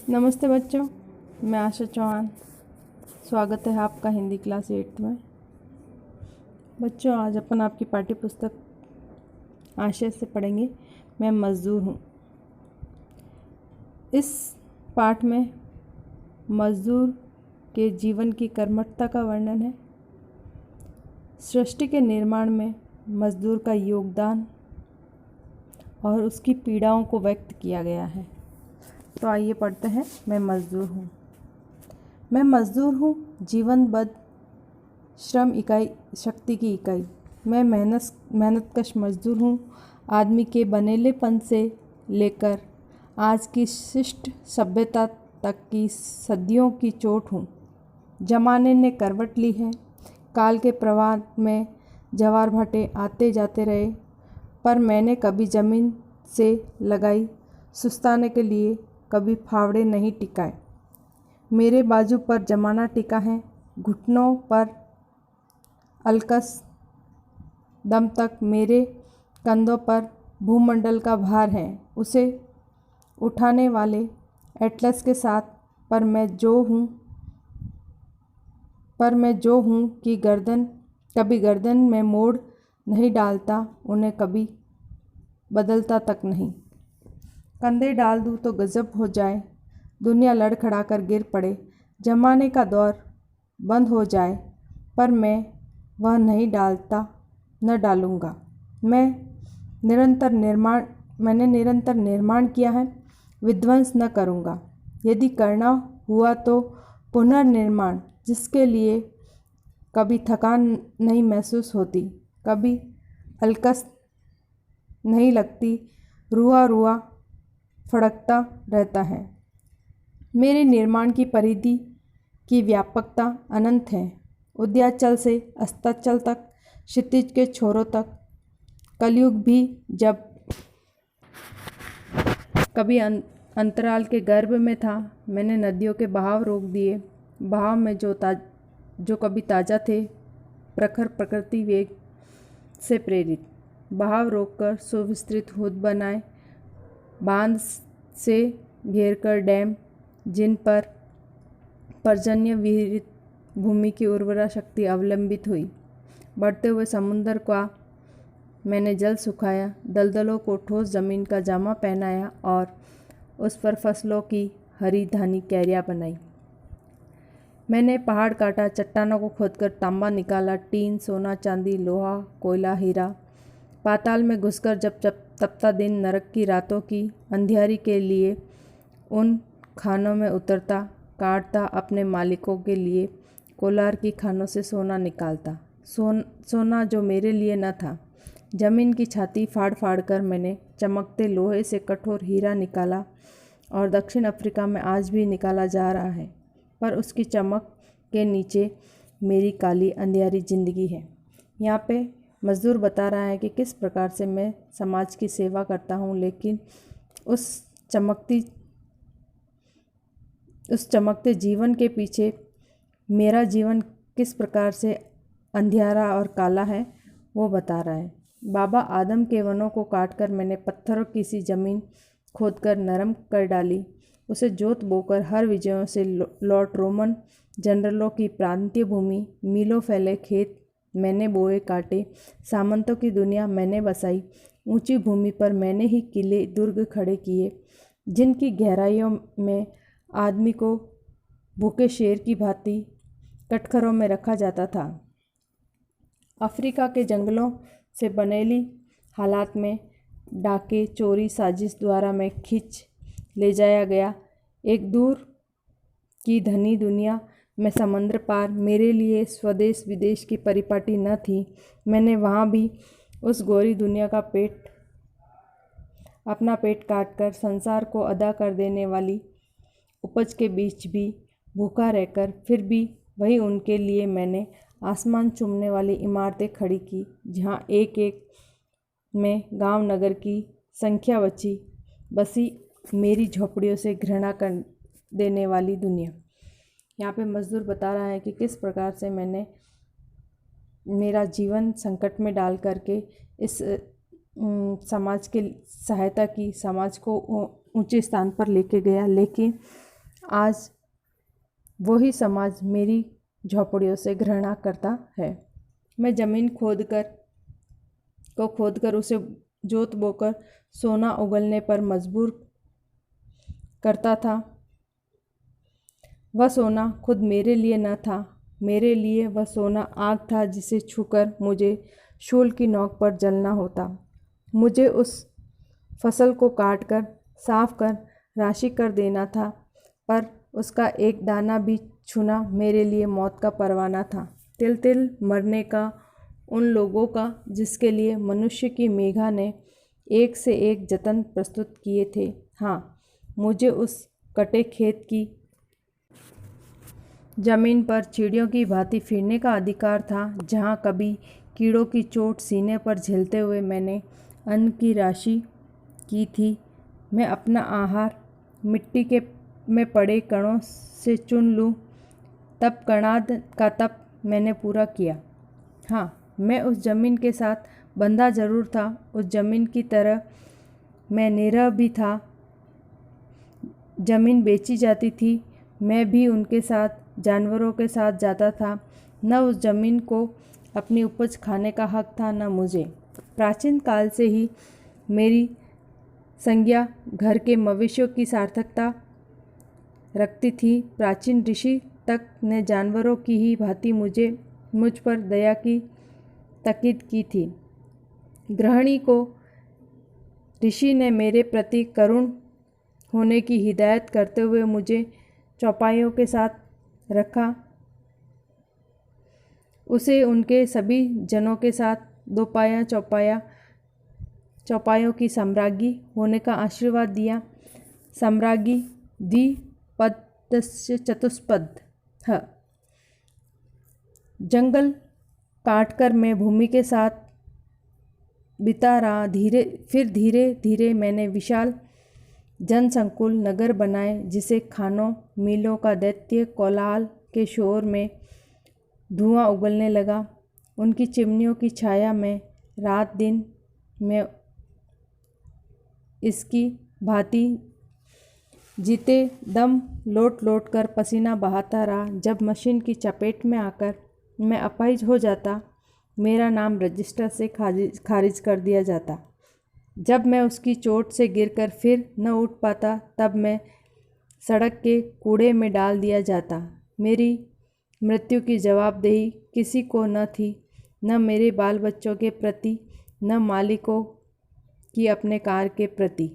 नमस्ते बच्चों, मैं आशा चौहान। स्वागत है आपका हिंदी क्लास 8 में। बच्चों, आज अपन आपकी पाठ्य पुस्तक आशय से पढ़ेंगे मैं मज़दूर हूँ। इस पाठ में मज़दूर के जीवन की कर्मठता का वर्णन है। सृष्टि के निर्माण में मज़दूर का योगदान और उसकी पीड़ाओं को व्यक्त किया गया है। तो आइए पढ़ते हैं। मैं मज़दूर हूँ। मैं मज़दूर हूँ, जीवनबद्ध श्रम इकाई, शक्ति की इकाई। मैं मेहनतकश मज़दूर हूँ। आदमी के बनेलेपन से लेकर आज की शिष्ट सभ्यता तक की सदियों की चोट हूँ। ज़माने ने करवट ली है। काल के प्रवाह में जवार भाटे आते जाते रहे, पर मैंने कभी ज़मीन से लगाई सुस्ताने के लिए कभी फावड़े नहीं टिकाए। मेरे बाजू पर जमाना टिका है, घुटनों पर अलकस दम तक मेरे कंधों पर भूमंडल का भार है, उसे उठाने वाले एटलस के साथ। पर मैं जो हूँ कि कभी गर्दन में मोड़ नहीं डालता, उन्हें कभी बदलता तक नहीं। कंधे डाल दूँ तो गजब हो जाए, दुनिया लड़खड़ा कर गिर पड़े, जमाने का दौर बंद हो जाए, पर मैं वह नहीं डालता, न डालूँगा। मैंने निरंतर निर्माण किया है, विध्वंस न करूँगा। यदि करना हुआ तो पुनर्निर्माण, जिसके लिए कभी थकान नहीं महसूस होती, कभी अलकस नहीं लगती, रुआ रुआ फड़कता रहता है। मेरे निर्माण की परिधि की व्यापकता अनंत है। उदयाचल से अस्ताचल तक, क्षितिज के छोरों तक। कलयुग भी जब कभी अंतराल के गर्भ में था, मैंने नदियों के बहाव रोक दिए। बहाव में जो कभी ताज़ा थे, प्रखर प्रकृति वेग से प्रेरित। बहाव रोककर सुविस्तृत हुद बनाए, बांध से घेरकर डैम, जिन पर पर्जन्य विहित भूमि की उर्वरा शक्ति अवलंबित हुई। बढ़ते हुए समुद्र का मैंने जल सुखाया, दलदलों को ठोस जमीन का जामा पहनाया और उस पर फसलों की हरी धानी क्यारियाँ बनाई। मैंने पहाड़ काटा, चट्टानों को खोदकर तांबा निकाला, टीन, सोना, चांदी, लोहा, कोयला, हीरा। पाताल में घुसकर जब तपता दिन, नरक की रातों की अंधियारी के लिए उन खानों में उतरता, काटता, अपने मालिकों के लिए कोलार की खानों से सोना निकालता। सोना जो मेरे लिए न था। जमीन की छाती फाड़ फाड़ कर मैंने चमकते लोहे से कठोर हीरा निकाला, और दक्षिण अफ्रीका में आज भी निकाला जा रहा है, पर उसकी चमक के नीचे मेरी काली अंधियारी जिंदगी है। यहाँ पे मज़दूर बता रहा है कि किस प्रकार से मैं समाज की सेवा करता हूँ, लेकिन उस चमकते जीवन के पीछे मेरा जीवन किस प्रकार से अंधियारा और काला है, वो बता रहा है। बाबा आदम के वनों को काटकर मैंने पत्थरों की सी ज़मीन खोदकर नरम कर डाली, उसे जोत बोकर हर विजयों से लॉर्ड रोमन जनरलों की प्रांतीय भूमि, मीलों फैले खेत मैंने बोए काटे, सामंतों की दुनिया मैंने बसाई। ऊंची भूमि पर मैंने ही किले दुर्ग खड़े किए, जिनकी गहराइयों में आदमी को भूखे शेर की भांति कटघरों में रखा जाता था। अफ्रीका के जंगलों से बनेली हालात में डाके, चोरी, साजिश द्वारा मैं खींच ले जाया गया एक दूर की धनी दुनिया में। समंदर पार मेरे लिए स्वदेश विदेश की परिपाटी न थी। मैंने वहाँ भी उस गोरी दुनिया का अपना पेट काटकर संसार को अदा कर देने वाली उपज के बीच भी भूखा रहकर, फिर भी वही उनके लिए मैंने आसमान चूमने वाली इमारतें खड़ी की, जहाँ एक एक में गांव नगर की संख्या बसी मेरी झोपड़ियों से घृणा कर देने वाली दुनिया। यहाँ पे मज़दूर बता रहा है कि किस प्रकार से मैंने मेरा जीवन संकट में डाल करके इस समाज की सहायता की, समाज को ऊंचे स्थान पर लेके गया, लेकिन आज वही समाज मेरी झोपड़ियों से घृणा करता है। मैं ज़मीन खोदकर उसे जोत बोकर सोना उगलने पर मजबूर करता था। वह सोना खुद मेरे लिए न था, मेरे लिए वह सोना आग था जिसे छूकर मुझे शूल की नोक पर जलना होता। मुझे उस फसल को काटकर साफ कर राशि कर देना था, पर उसका एक दाना भी छूना मेरे लिए मौत का परवाना था। तिल तिल मरने का उन लोगों का जिसके लिए मनुष्य की मेघा ने एक से एक जतन प्रस्तुत किए थे। हाँ, मुझे उस कटे खेत की जमीन पर चिड़ियों की भांति फिरने का अधिकार था, जहाँ कभी कीड़ों की चोट सीने पर झेलते हुए मैंने अन्न की राशि की थी। मैं अपना आहार मिट्टी में पड़े कणों से चुन लूँ, तब कणाद का तप मैंने पूरा किया। हाँ, मैं उस ज़मीन के साथ बंधा जरूर था, उस ज़मीन की तरह मैं निरह भी था। ज़मीन बेची जाती थी, मैं भी उनके साथ जानवरों के साथ जाता था। न उस ज़मीन को अपनी उपज खाने का हक था, न मुझे। प्राचीन काल से ही मेरी संज्ञा घर के मवेशियों की सार्थकता रखती थी। प्राचीन ऋषि तक ने जानवरों की ही भांति मुझ पर दया की ताकीद की थी। गृहिणी को ऋषि ने मेरे प्रति करुण होने की हिदायत करते हुए मुझे चौपाइयों के साथ रखा। उसे उनके सभी जनों के साथ दोपाया चौपाइयों की सम्राज्ञी होने का आशीर्वाद दिया। सम्राज्ञी द्विपदस्य चतुष्पद है। जंगल काटकर मैं भूमि के साथ बिता रहा। धीरे धीरे मैंने विशाल जनसंकुल नगर बनाए, जिसे खानों मिलों का दैत्य कोलाहल के शोर में धुआं उगलने लगा। उनकी चिमनियों की छाया में रात दिन मैं इसकी भांति जीते दम लोट लोट कर पसीना बहाता रहा। जब मशीन की चपेट में आकर मैं अपाहिज हो जाता, मेरा नाम रजिस्टर से खारिज कर दिया जाता। जब मैं उसकी चोट से गिरकर फिर न उठ पाता, तब मैं सड़क के कूड़े में डाल दिया जाता। मेरी मृत्यु की जवाबदेही किसी को न थी, न मेरे बाल बच्चों के प्रति, न मालिकों की अपने कार के प्रति।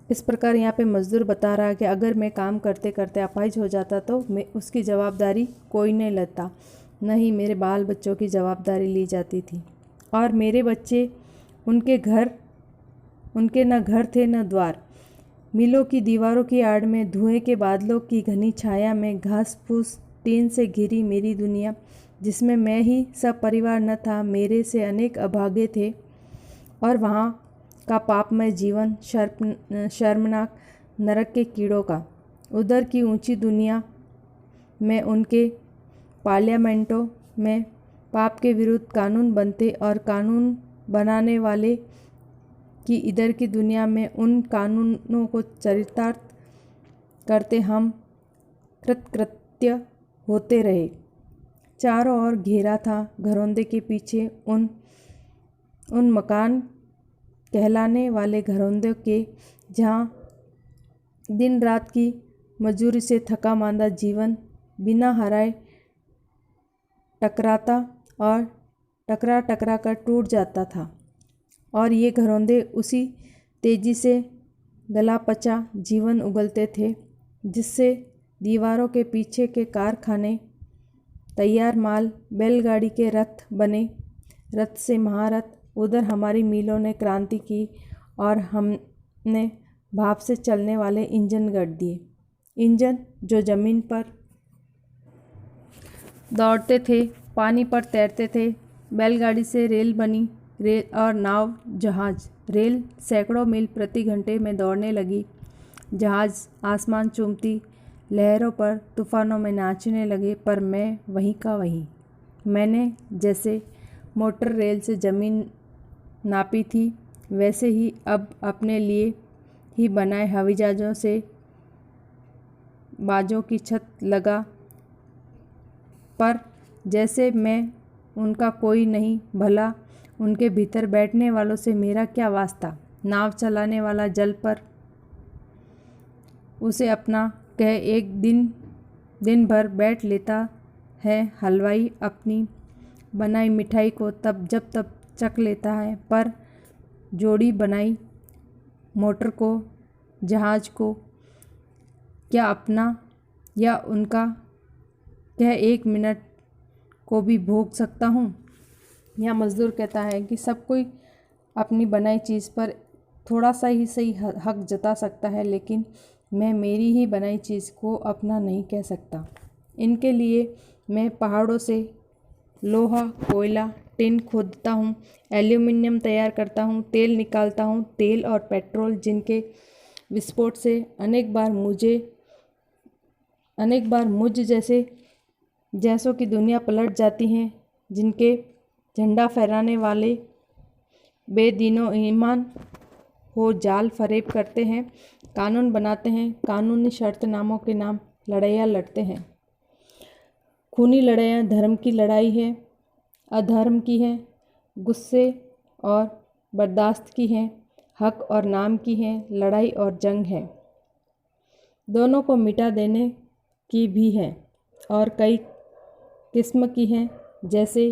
इस प्रकार यहाँ पे मजदूर बता रहा है कि अगर मैं काम करते करते अपाहिज हो जाता तो मैं उसकी जवाबदारी कोई नहीं लेता, न ही मेरे बाल बच्चों की जवाबदारी ली जाती थी। और मेरे बच्चे, उनके न घर थे न द्वार। मिलों की दीवारों की आड़ में, धुएं के बादलों की घनी छाया में, घास फूस टीन से घिरी मेरी दुनिया, जिसमें मैं ही सब परिवार न था, मेरे से अनेक अभागे थे। और वहाँ का पापमय जीवन शर्मनाक नरक के कीड़ों का। उधर की ऊंची दुनिया में उनके पार्लियामेंटों में पाप के विरुद्ध कानून बनते, और कानून बनाने वाले कि इधर की दुनिया में उन कानूनों को चरितार्थ करते हम कृतकृत्य होते रहे। चारों ओर घेरा था घरौंदे के पीछे उन मकान कहलाने वाले घरौंदे के, जहाँ दिन रात की मजूरी से थका मांदा जीवन बिना हराए टकराता और टकरा कर टूट जाता था। और ये घरौंदे उसी तेजी से गलापचा जीवन उगलते थे, जिससे दीवारों के पीछे के कारखाने तैयार माल बैलगाड़ी के रथ बने, रथ से महारथ। उधर हमारी मिलों ने क्रांति की और हमने भाप से चलने वाले इंजन गढ़ दिए। इंजन जो ज़मीन पर दौड़ते थे, पानी पर तैरते थे। बैलगाड़ी से रेल बनी, रेल और नाव जहाज। रेल सैकड़ों मील प्रति घंटे में दौड़ने लगी, जहाज आसमान चूमती लहरों पर तूफानों में नाचने लगे। पर मैं वहीं का वहीं। मैंने जैसे मोटर रेल से ज़मीन नापी थी, वैसे ही अब अपने लिए ही बनाए हवाई जहाज़ों से बाजों की छत लगा, पर जैसे मैं उनका कोई नहीं, भला उनके भीतर बैठने वालों से मेरा क्या वास्ता। नाव चलाने वाला जल पर उसे अपना कह एक दिन भर बैठ लेता है, हलवाई अपनी बनाई मिठाई को जब तब चख लेता है, पर जोड़ी बनाई मोटर को, जहाज को क्या अपना या उनका कह 1 मिनट को भी भोग सकता हूँ। यह मज़दूर कहता है कि सब कोई अपनी बनाई चीज़ पर थोड़ा सा ही सही हक जता सकता है, लेकिन मैं मेरी ही बनाई चीज़ को अपना नहीं कह सकता। इनके लिए मैं पहाड़ों से लोहा, कोयला, टिन खोदता हूँ, एल्यूमिनियम तैयार करता हूँ, तेल निकालता हूँ, तेल और पेट्रोल जिनके विस्फोट से अनेक बार मुझ जैसों की दुनिया पलट जाती है, जिनके झंडा फहराने वाले बेदीनो ईमान हो जाल फरेब करते हैं, कानून बनाते हैं, कानूनी शर्तनामों के नाम लड़ाइयाँ लड़ते हैं। खूनी लड़ाइयाँ धर्म की लड़ाई है, अधर्म की है, गुस्से और बर्दाश्त की है, हक और नाम की है, लड़ाई और जंग है। दोनों को मिटा देने की भी है और कई किस्म की हैं, जैसे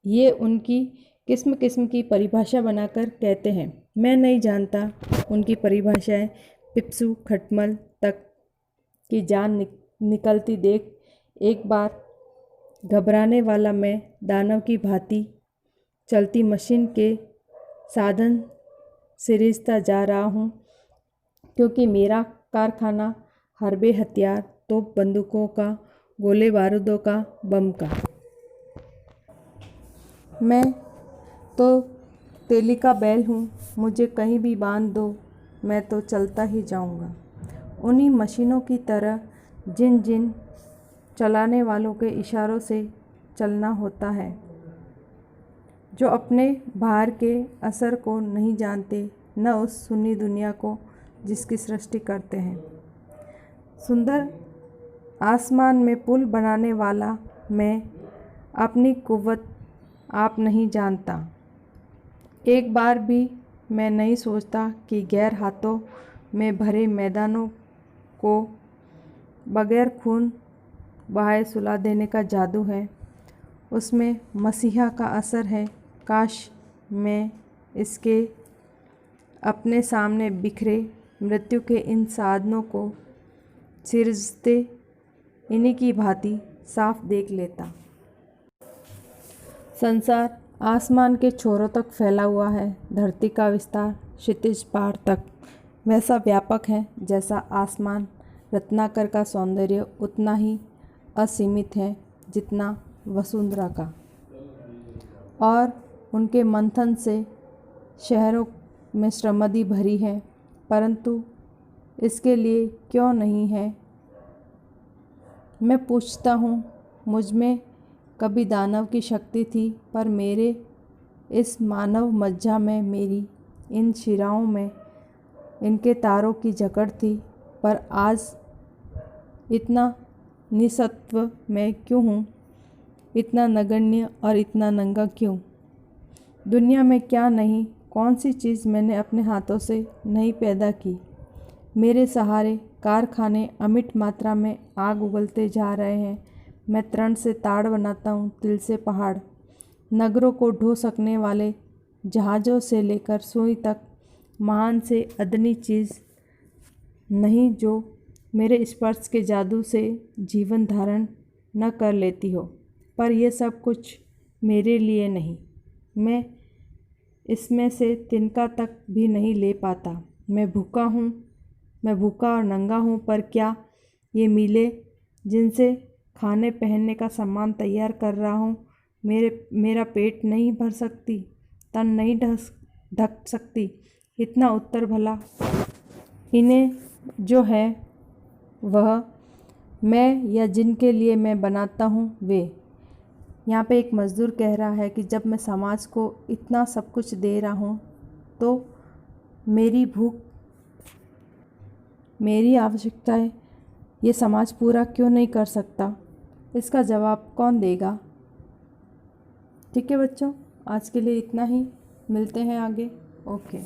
ये उनकी किस्म की परिभाषा बनाकर कहते हैं। मैं नहीं जानता उनकी परिभाषाएं। पिप्सू खटमल तक की जान निकलती देख एक बार घबराने वाला मैं दानव की भांति चलती मशीन के साधन सिरिजता जा रहा हूँ, क्योंकि मेरा कारखाना हरबे हथियार, तोप बंदूकों का, गोले बारूदों का, बम का। मैं तो तेली का बैल हूँ, मुझे कहीं भी बांध दो, मैं तो चलता ही जाऊँगा। उन्हीं मशीनों की तरह जिन चलाने वालों के इशारों से चलना होता है, जो अपने बाहर के असर को नहीं जानते, न उस सुन्नी दुनिया को जिसकी सृष्टि करते हैं। सुंदर आसमान में पुल बनाने वाला मैं अपनी कुव्वत आप नहीं जानता। एक बार भी मैं नहीं सोचता कि गैर हाथों में भरे मैदानों को बगैर खून बहाए सुला देने का जादू है, उसमें मसीहा का असर है। काश मैं इसके अपने सामने बिखरे मृत्यु के इन साधनों को सिरजते इन्हीं की भांति साफ देख लेता। संसार आसमान के छोरों तक फैला हुआ है, धरती का विस्तार क्षितिज पार तक वैसा व्यापक है जैसा आसमान। रत्नाकर का सौंदर्य उतना ही असीमित है जितना वसुंधरा का, और उनके मंथन से शहरों में श्रमदि भरी है, परंतु इसके लिए क्यों नहीं है? मैं पूछता हूँ। मुझ में कभी दानव की शक्ति थी, पर मेरे इस मानव मज्जा में, मेरी इन शिराओं में इनके तारों की जकड़ थी, पर आज इतना निसत्व मैं क्यों हूँ? इतना नगण्य और इतना नंगा क्यों? दुनिया में क्या नहीं, कौन सी चीज़ मैंने अपने हाथों से नहीं पैदा की? मेरे सहारे कारखाने अमिट मात्रा में आग उगलते जा रहे हैं। मैं तृण से ताड़ बनाता हूँ, तिल से पहाड़। नगरों को ढो सकने वाले जहाज़ों से लेकर सुई तक महान से अदनी चीज़ नहीं जो मेरे स्पर्श के जादू से जीवन धारण न कर लेती हो। पर यह सब कुछ मेरे लिए नहीं। मैं इसमें से तिनका तक भी नहीं ले पाता। मैं भूखा हूँ, मैं भूखा और नंगा हूँ, पर क्या ये मीले जिनसे खाने पहनने का सामान तैयार कर रहा हूँ मेरा पेट नहीं भर सकती, तन नहीं ढक सकती? इतना उत्तर भला इन्हें जो है वह मैं या जिनके लिए मैं बनाता हूँ वे। यहाँ पे एक मज़दूर कह रहा है कि जब मैं समाज को इतना सब कुछ दे रहा हूँ तो मेरी भूख, मेरी आवश्यकताएं ये समाज पूरा क्यों नहीं कर सकता? इसका जवाब कौन देगा? ठीक है बच्चों, आज के लिए इतना ही। मिलते हैं आगे। ओके।